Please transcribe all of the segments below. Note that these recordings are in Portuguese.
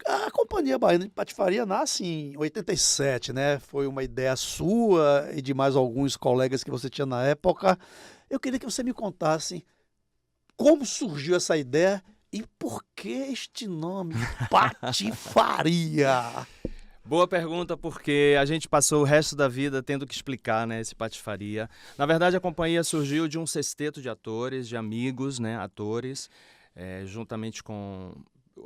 A Companhia Baiana de Patifaria nasce em 87, né? Foi uma ideia sua e de mais alguns colegas que você tinha na época. Eu queria que você me contasse como surgiu essa ideia e por que este nome, Patifaria? Boa pergunta, porque a gente passou o resto da vida tendo que explicar, né, esse Patifaria. Na verdade, a companhia surgiu de um sexteto de atores, de amigos, né, atores, juntamente com,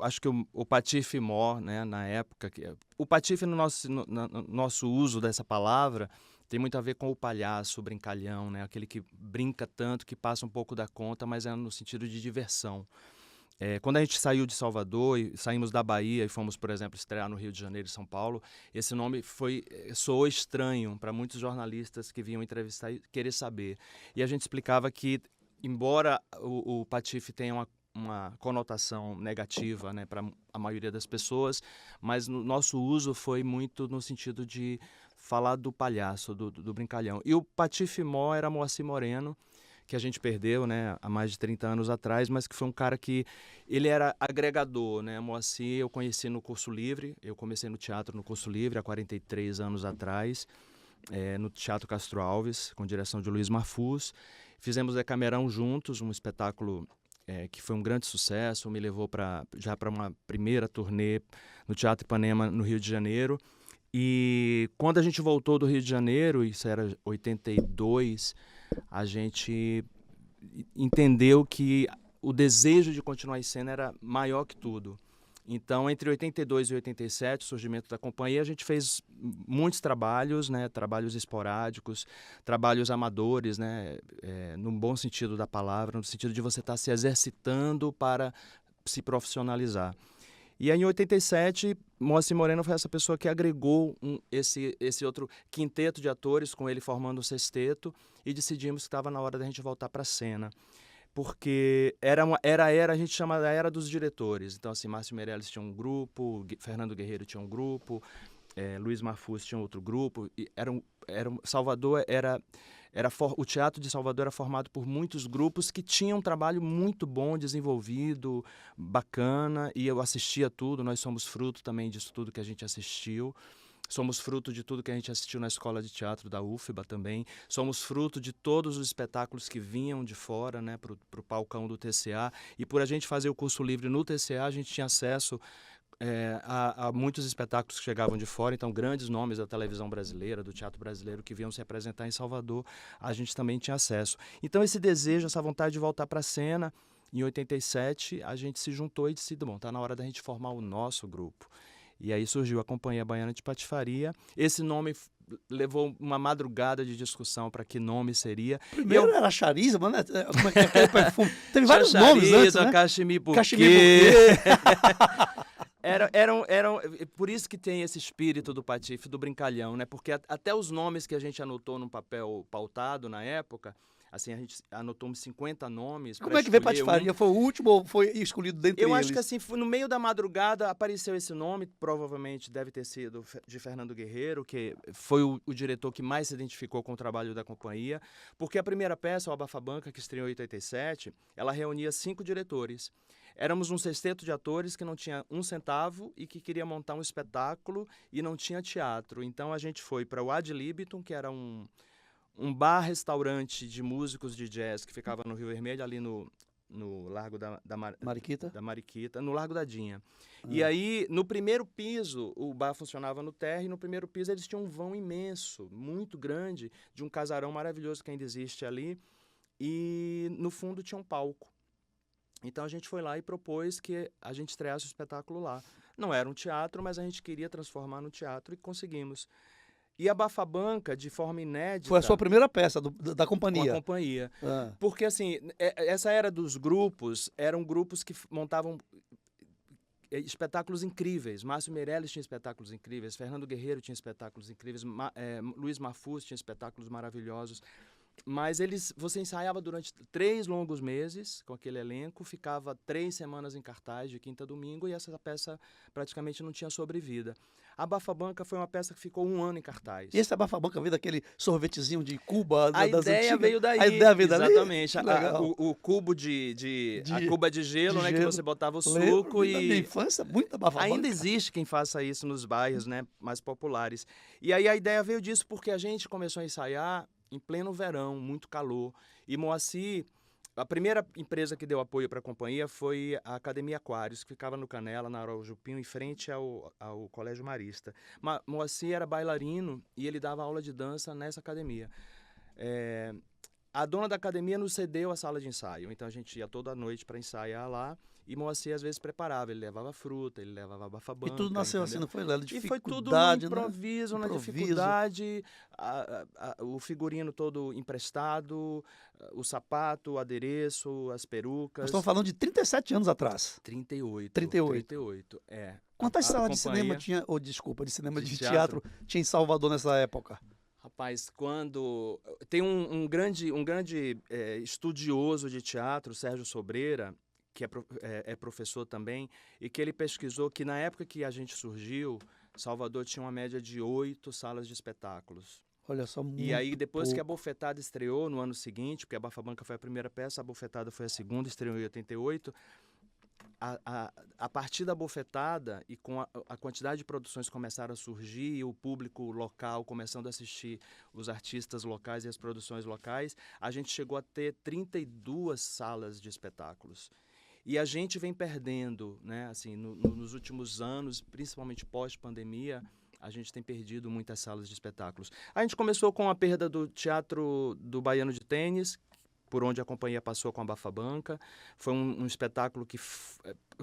acho que o Patife Mó, né, na época. O Patife, no nosso uso dessa palavra, tem muito a ver com o palhaço, o brincalhão, né, aquele que brinca tanto que passa um pouco da conta, mas é no sentido de diversão. Quando a gente saiu de Salvador e saímos da Bahia e fomos, por exemplo, estrear no Rio de Janeiro e São Paulo, esse nome soou estranho para muitos jornalistas que vinham entrevistar e querer saber. E a gente explicava que, embora o Patife tenha uma conotação negativa, né, para a maioria das pessoas, mas no nosso uso foi muito no sentido de falar do palhaço, do brincalhão. E o Patife Mó era Moacir Moreno, que a gente perdeu, né, há mais de 30 anos atrás, mas que foi um cara que ele era agregador, né? Moacir eu conheci no Curso Livre, eu comecei no teatro no Curso Livre há 43 anos atrás, no Teatro Castro Alves, com direção de Luiz Marfus. Fizemos Decamerão juntos, um espetáculo que foi um grande sucesso, me levou já para uma primeira turnê no Teatro Ipanema, no Rio de Janeiro. E quando a gente voltou do Rio de Janeiro, isso era 82, a gente entendeu que o desejo de continuar em cena era maior que tudo. Então, entre 82 e 87, o surgimento da companhia, a gente fez muitos trabalhos, né, trabalhos esporádicos, trabalhos amadores, né, no bom sentido da palavra, no sentido de você estar se exercitando para se profissionalizar. E aí, em 87, Moacir Moreno foi essa pessoa que agregou esse outro quinteto de atores, com ele formando o sexteto, e decidimos que estava na hora da gente voltar para a cena. Porque a gente chama da era dos diretores. Então, assim, Márcio Meirelles tinha um grupo, Fernando Guerreiro tinha um grupo, Luiz Marfus tinha outro grupo. E Salvador o Teatro de Salvador era formado por muitos grupos que tinham um trabalho muito bom, desenvolvido, bacana, e eu assistia tudo. Nós somos fruto também disso tudo que a gente assistiu. Somos fruto de tudo que a gente assistiu na Escola de Teatro da UFBA também. Somos fruto de todos os espetáculos que vinham de fora, né, para o palcão do TCA. E por a gente fazer o curso livre no TCA, a gente tinha acesso a muitos espetáculos que chegavam de fora. Então, grandes nomes da televisão brasileira, do teatro brasileiro, que vinham se apresentar em Salvador, a gente também tinha acesso. Então, esse desejo, essa vontade de voltar para a cena, em 87, a gente se juntou e disse, bom, está na hora da gente formar o nosso grupo. E aí surgiu a Companhia Baiana de Patifaria. Esse nome levou uma madrugada de discussão para que nome seria. Primeiro era charisma, né? Como é que é aquele perfume? Teve vários Tinha nomes antes, Charida, né? Cachemir Bouquet. Cachemir Por isso que tem esse espírito do patife, do brincalhão, né? Porque até os nomes que a gente anotou num papel pautado na época, assim, a gente anotou uns 50 nomes para Como é que veio escolher Patifaria? Foi o último ou foi escolhido dentre Eu eles? acho que assim, no meio da madrugada apareceu esse nome, provavelmente deve ter sido de Fernando Guerreiro, que foi o diretor que mais se identificou com o trabalho da companhia, porque a primeira peça, o Abafabanca, que estreou em 87, ela reunia 5 diretores. Éramos um sexteto de atores que não tinha um centavo e que queria montar um espetáculo e não tinha teatro. Então a gente foi para o Ad Libitum, que era um bar-restaurante de músicos de jazz que ficava no Rio Vermelho, ali no Largo Mariquita? da Mariquita, no Largo da Dinha. E aí, no primeiro piso, o bar funcionava no térreo, e no primeiro piso eles tinham um vão imenso, muito grande, de um casarão maravilhoso que ainda existe ali, e no fundo tinha um palco. Então a gente foi lá e propôs que a gente estreasse o espetáculo lá. Não era um teatro, mas a gente queria transformar no teatro e conseguimos. E a Bafabanca, de forma inédita... Foi a sua primeira peça da Com a companhia? companhia. Porque, assim, essa era dos grupos, eram grupos que montavam espetáculos incríveis. Márcio Meirelles tinha espetáculos incríveis, Fernando Guerreiro tinha espetáculos incríveis, Luiz Marfus tinha espetáculos maravilhosos. Mas você ensaiava durante 3 longos meses com aquele elenco, ficava 3 semanas em cartaz, de quinta a domingo, e essa peça praticamente não tinha sobrevida. A Bafabanca foi uma peça que ficou 1 ano em cartaz. E esse Abafabanca veio daquele sorvetezinho de Cuba, A das ideia antigas? veio daí, A ideia veio dali? exatamente. Que legal. O cubo a cuba de gelo, de né, que gelo. você botava o Lembro suco da minha e infância, muita Abafabanca. ainda existe quem faça isso nos bairros, né, mais populares. E aí a ideia veio disso porque a gente começou a ensaiar em pleno verão, muito calor. E Moacir, a primeira empresa que deu apoio para a companhia foi a Academia Aquários, que ficava no Canela, na Araújo Pinho, em frente ao Colégio Marista. Moacir era bailarino e ele dava aula de dança nessa academia. A dona da academia nos cedeu a sala de ensaio, então a gente ia toda noite para ensaiar lá. E Moacir às vezes preparava, ele levava fruta, ele levava Bafabanca. E tudo nasceu entendeu? assim, não foi, Léo? E foi tudo Dificuldade, no improviso, né? na dificuldade, o figurino todo emprestado, o sapato, o adereço, as perucas. Nós estamos falando de 37 anos atrás. 38. 38. Quantas salas de cinema tinha, de cinema de teatro tinha em Salvador nessa época? Rapaz, quando... Tem um grande estudioso de teatro, Sérgio Sobreira, que é professor também, e que ele pesquisou que na época que a gente surgiu, Salvador tinha uma média de 8 salas de espetáculos. Olha só, muito E aí, depois pouco. que a Bofetada estreou no ano seguinte, porque a Bafabanca foi a primeira peça, a Bofetada foi a segunda, estreou em 88, a partir da Bofetada e com a quantidade de produções que começaram a surgir e o público local começando a assistir os artistas locais e as produções locais, a gente chegou a ter 32 salas de espetáculos. E a gente vem perdendo, né, assim, nos últimos anos, principalmente pós-pandemia, a gente tem perdido muitas salas de espetáculos. A gente começou com a perda do Teatro do Baiano de Tênis, por onde a companhia passou com a Bafabanca. Foi um espetáculo que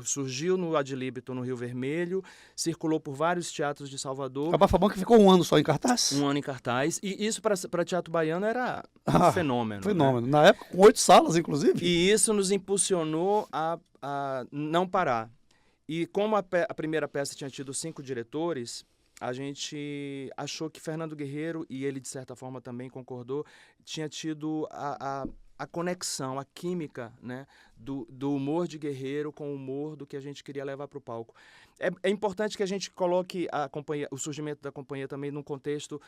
surgiu no Adlibito, no Rio Vermelho, circulou por vários teatros de Salvador. A Bafabanca ficou 1 ano só em cartaz? 1 ano em cartaz. E isso para teatro baiano era um fenômeno. Fenômeno. Né? Na época, com 8 salas, inclusive. E isso nos impulsionou a não parar. E como a primeira peça tinha tido 5 diretores, a gente achou que Fernando Guerreiro, e ele de certa forma também concordou, tinha tido a conexão, a química, né, do humor de Guerreiro com o humor do que a gente queria levar para o palco. É importante que a gente coloque o surgimento da companhia também num contexto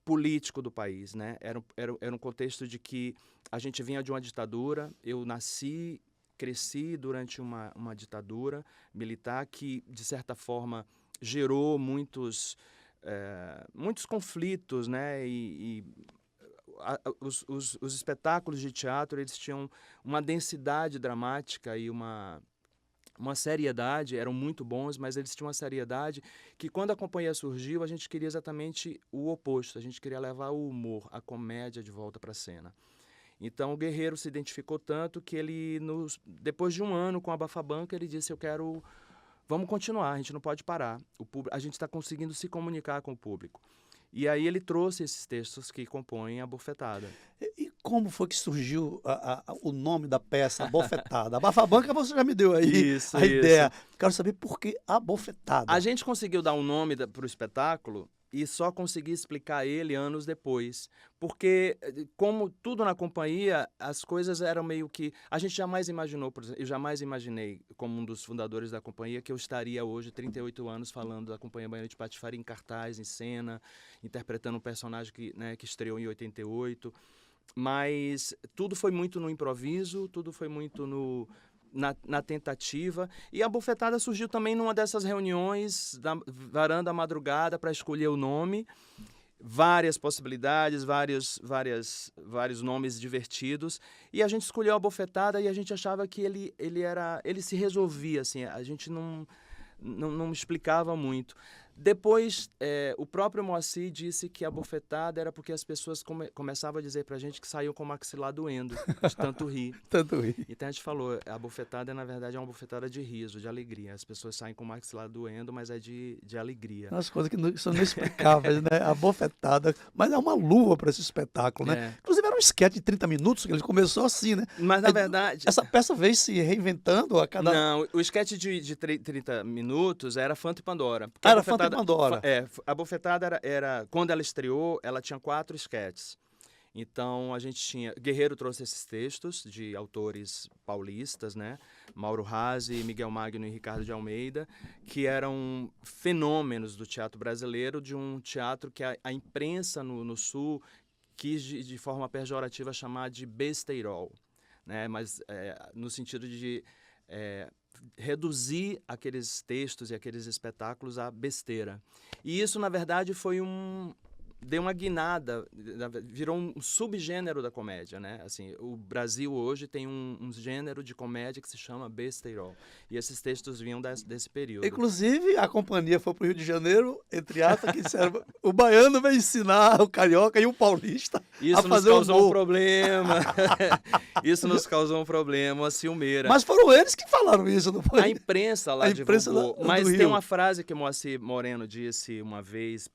político do país, né? Era um contexto de que a gente vinha de uma ditadura, eu cresci durante uma ditadura militar que, de certa forma, gerou muitos conflitos, né? Os espetáculos de teatro, eles tinham uma densidade dramática e uma seriedade, eram muito bons, mas eles tinham uma seriedade que, quando a companhia surgiu, a gente queria exatamente o oposto, a gente queria levar o humor, a comédia de volta para a cena. Então o Guerreiro se identificou tanto que ele, depois de 1 ano com a Bafabanca, ele disse: vamos continuar, a gente não pode parar, a gente está conseguindo se comunicar com o público. E aí ele trouxe esses textos que compõem a Bofetada. E como foi que surgiu o nome da peça, a Bofetada? A Bafabanca você já me deu aí a ideia. Quero saber por que a Bofetada. A gente conseguiu dar um nome para o espetáculo e só consegui explicar ele anos depois. Porque, como tudo na companhia, as coisas eram meio que... A gente jamais imaginou, por exemplo, eu jamais imaginei, como um dos fundadores da companhia, que eu estaria hoje, 38 anos, falando da Companhia Baiana de Patifaria em cartaz, em cena, interpretando um personagem que estreou em 88. Mas tudo foi muito no improviso, tudo foi muito na tentativa, e a Bofetada surgiu também numa dessas reuniões da varanda à madrugada para escolher o nome, várias possibilidades, vários nomes divertidos, e a gente escolheu a Bofetada e a gente achava que ele se resolvia, assim, a gente não explicava muito. Depois, o próprio Moacir disse que a bofetada era porque as pessoas começavam a dizer pra gente que saíam com o maxilar doendo, de tanto rir. Tanto rir. Então a gente falou, a bofetada, na verdade, é uma bofetada de riso, de alegria. As pessoas saem com o maxilar doendo, mas é de alegria. As coisas que são inexplicáveis, né? A bofetada. Mas é uma luva para esse espetáculo, né? Inclusive era um esquete de 30 minutos, que ele começou assim, né? Mas, na verdade... Essa peça veio se reinventando a cada... Não, o esquete de 30 minutos era Fanta e Pandora. Era Fanta e Pandora. A Bofetada era... Quando ela estreou, ela tinha 4 esquetes. Então, a gente tinha... Guerreiro trouxe esses textos de autores paulistas, né? Mauro Razzi, Miguel Magno e Ricardo de Almeida, que eram fenômenos do teatro brasileiro, de um teatro que a imprensa no Sul quis, de forma pejorativa, chamar de besteirol, né? Mas no sentido de reduzir aqueles textos e aqueles espetáculos à besteira. E isso, na verdade, deu uma guinada, virou um subgênero da comédia, né? Assim, o Brasil hoje tem um gênero de comédia que se chama besteirol. E esses textos vinham desse período. Inclusive, a companhia foi para o Rio de Janeiro, entre aspas, que disseram, o baiano vai ensinar o carioca e o paulista a fazer Isso nos causou humor. um problema. Isso nos causou um problema, uma ciumeira. Mas foram eles que falaram isso, não foi? A imprensa lá divulgou. do Mas tem Rio. uma frase que Moacir Moreno disse uma vez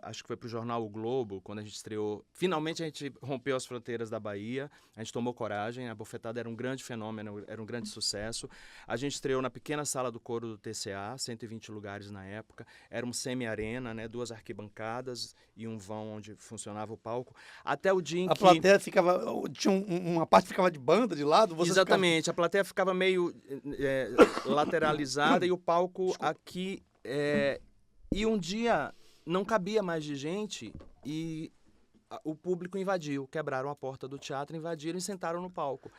acho que foi para o jornal O Globo, quando a gente estreou. Finalmente a gente rompeu as fronteiras da Bahia, a gente tomou coragem, a Bofetada era um grande fenômeno, era um grande sucesso. A gente estreou na pequena sala do coro do TCA, 120 lugares na época, era um semi-arena, né, 2 arquibancadas e um vão onde funcionava o palco. Até o dia em A que... plateia ficava, tinha uma parte ficava de banda, de lado, você Exatamente, a plateia ficava meio lateralizada e o palco aqui... E um dia não cabia mais de gente e o público invadiu, quebraram a porta do teatro, invadiram e sentaram no palco.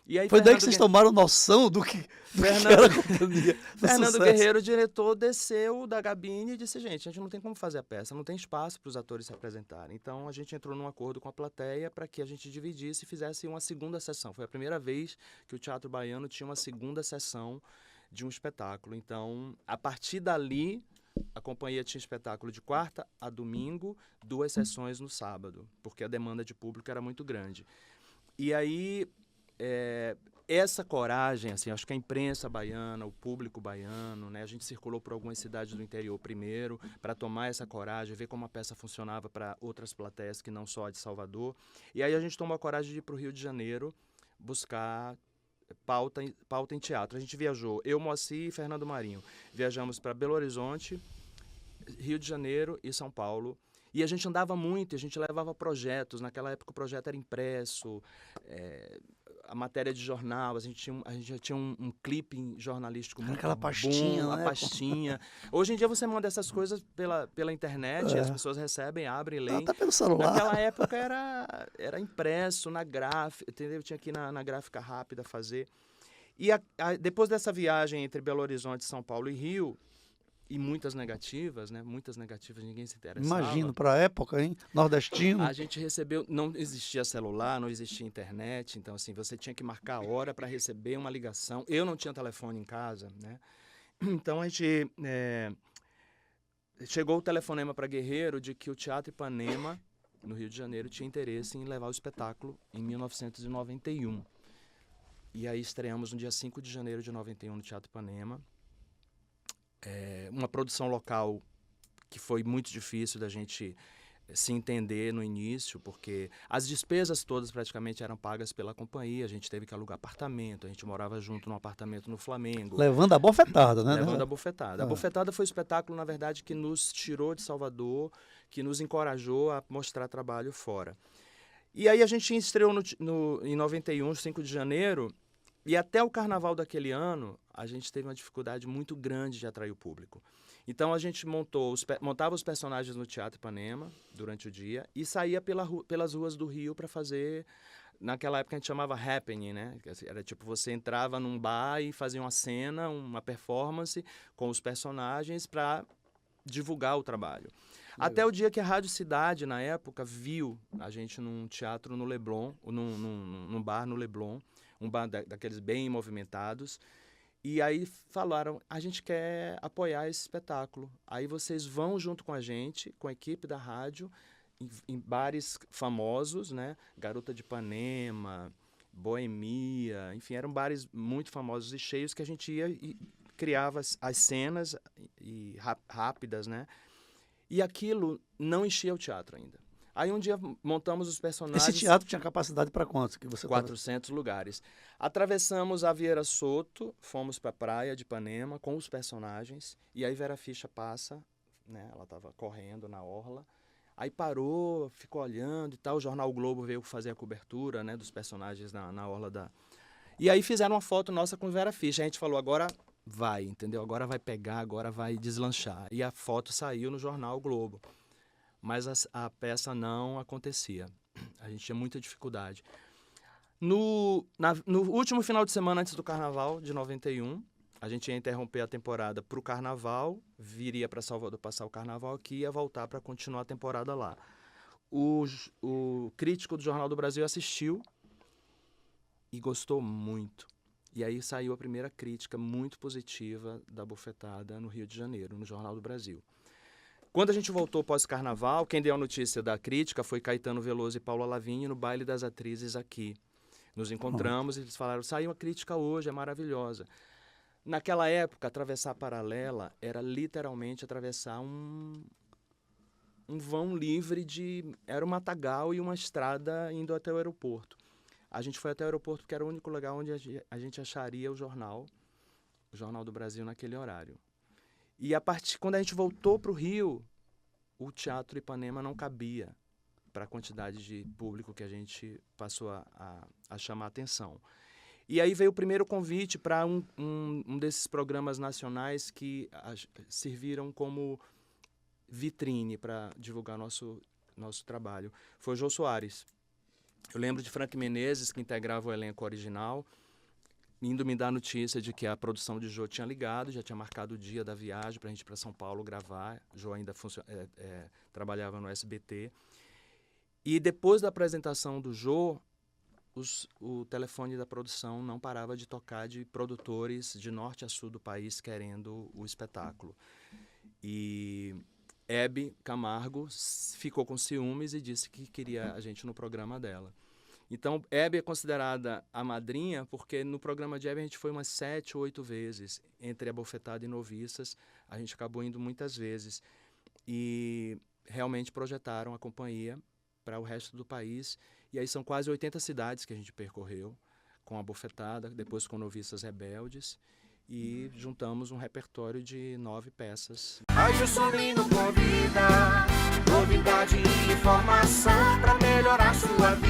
E aí, Foi daí que vocês tomaram noção do que era a companhia. Fernando Guerreiro, o diretor, desceu da cabine e disse, gente, a gente não tem como fazer a peça, não tem espaço para os atores se apresentarem. Então, a gente entrou num acordo com a plateia para que a gente dividisse e fizesse uma segunda sessão. Foi a primeira vez que o Teatro Baiano tinha uma segunda sessão de um espetáculo. Então, a partir dali, a companhia tinha espetáculo de quarta a domingo, 2 sessões no sábado, porque a demanda de público era muito grande. E aí... essa coragem, assim, acho que a imprensa baiana, o público baiano, né, a gente circulou por algumas cidades do interior primeiro para tomar essa coragem, ver como a peça funcionava para outras plateias que não só a de Salvador. E aí a gente tomou a coragem de ir para o Rio de Janeiro buscar pauta em teatro. A gente viajou, eu, Moacir e Fernando Marinho. Viajamos para Belo Horizonte, Rio de Janeiro e São Paulo. E a gente andava muito, a gente levava projetos. Naquela época o projeto era impresso, a matéria de jornal, a gente já tinha um clipe jornalístico muito aquela pastinha, bom, né? a pastinha. Hoje em dia você manda essas coisas pela internet, as pessoas recebem, abrem, leem. Até pelo celular. Naquela época era impresso na gráfica, entendeu? Tinha que ir na gráfica rápida fazer. E depois dessa viagem entre Belo Horizonte, São Paulo e Rio, e muitas negativas, né? Muitas negativas, ninguém se interessava. Imagino, para a época, hein? Nordestino. A gente recebeu, não existia celular, não existia internet, então assim, você tinha que marcar a hora para receber uma ligação. Eu não tinha telefone em casa, né? Então a gente chegou o telefonema para Guerreiro de que o Teatro Ipanema, no Rio de Janeiro, tinha interesse em levar o espetáculo em 1991. E aí estreamos no dia 5 de janeiro de 91 no Teatro Ipanema. Uma produção local que foi muito difícil da gente se entender no início, porque as despesas todas praticamente eram pagas pela companhia, a gente teve que alugar apartamento, a gente morava junto num apartamento no Flamengo. Levando a bofetada, né? Levando a bofetada. A bofetada foi o espetáculo, na verdade, que nos tirou de Salvador, que nos encorajou a mostrar trabalho fora. E aí a gente estreou em 91, 5 de janeiro, e até o carnaval daquele ano, a gente teve uma dificuldade muito grande de atrair o público. Então, a gente montava os personagens no Teatro Ipanema, durante o dia, e saía pelas ruas do Rio para fazer... Naquela época, a gente chamava happening, né? Era tipo, você entrava num bar e fazia uma cena, uma performance com os personagens para divulgar o trabalho. Até o dia que a Rádio Cidade, na época, viu a gente num teatro no Leblon, num bar no Leblon, um bar daqueles bem movimentados, e aí falaram, a gente quer apoiar esse espetáculo. Aí vocês vão junto com a gente, com a equipe da rádio, em bares famosos, né? Garota de Ipanema, Boemia, enfim, eram bares muito famosos e cheios que a gente ia e criava as cenas rápidas, né? E aquilo não enchia o teatro ainda. Aí um dia montamos os personagens... Esse teatro tinha capacidade para quantos? Que você 400 lugares. Atravessamos a Vieira Soto, fomos para a praia de Ipanema com os personagens, e aí Vera Ficha passa, né? Ela estava correndo na orla. Aí parou, ficou olhando e tal. O jornal o Globo veio fazer a cobertura, né, dos personagens na orla da... E aí fizeram uma foto nossa com Vera Fischer. A gente falou, agora vai, entendeu? Agora vai pegar, agora vai deslanchar. E a foto saiu no jornal o Globo. Mas a peça não acontecia. A gente tinha muita dificuldade. No último final de semana antes do Carnaval, de 91, a gente ia interromper a temporada para o Carnaval, viria para Salvador passar o Carnaval aqui e ia voltar para continuar a temporada lá. O crítico do Jornal do Brasil assistiu e gostou muito. E aí saiu a primeira crítica muito positiva da Bofetada no Rio de Janeiro, no Jornal do Brasil. Quando a gente voltou pós-Carnaval, quem deu a notícia da crítica foi Caetano Veloso e Paula Lavigne no Baile das Atrizes aqui. Nos encontramos e eles falaram, saiu uma crítica hoje, é maravilhosa. Naquela época, atravessar a Paralela era literalmente atravessar um vão livre de... Era um matagal e uma estrada indo até o aeroporto. A gente foi até o aeroporto porque era o único lugar onde a gente acharia o Jornal do Brasil naquele horário. E quando a gente voltou para o Rio, o Teatro Ipanema não cabia para a quantidade de público que a gente passou a chamar a atenção. E aí veio o primeiro convite para um desses programas nacionais que serviram como vitrine para divulgar nosso trabalho. Foi o Jô Soares. Eu lembro de Frank Menezes, que integrava o elenco original, indo me dar notícia de que a produção de Jô tinha ligado, já tinha marcado o dia da viagem para a gente ir para São Paulo gravar. Jô ainda trabalhava no SBT. E depois da apresentação do Jô, o telefone da produção não parava de tocar de produtores de norte a sul do país querendo o espetáculo. E Hebe Camargo ficou com ciúmes e disse que queria a gente no programa dela. Então, Hebe é considerada a madrinha porque no programa de Hebe a gente foi umas 7 ou 8 vezes. Entre a Bofetada e Noviças, a gente acabou indo muitas vezes. E realmente projetaram a companhia para o resto do país. E aí são quase 80 cidades que a gente percorreu com a Bofetada, depois com Noviças Rebeldes. E juntamos um repertório de 9 peças. Aí o Sorrindo convida, novidade e informação para melhorar sua vida.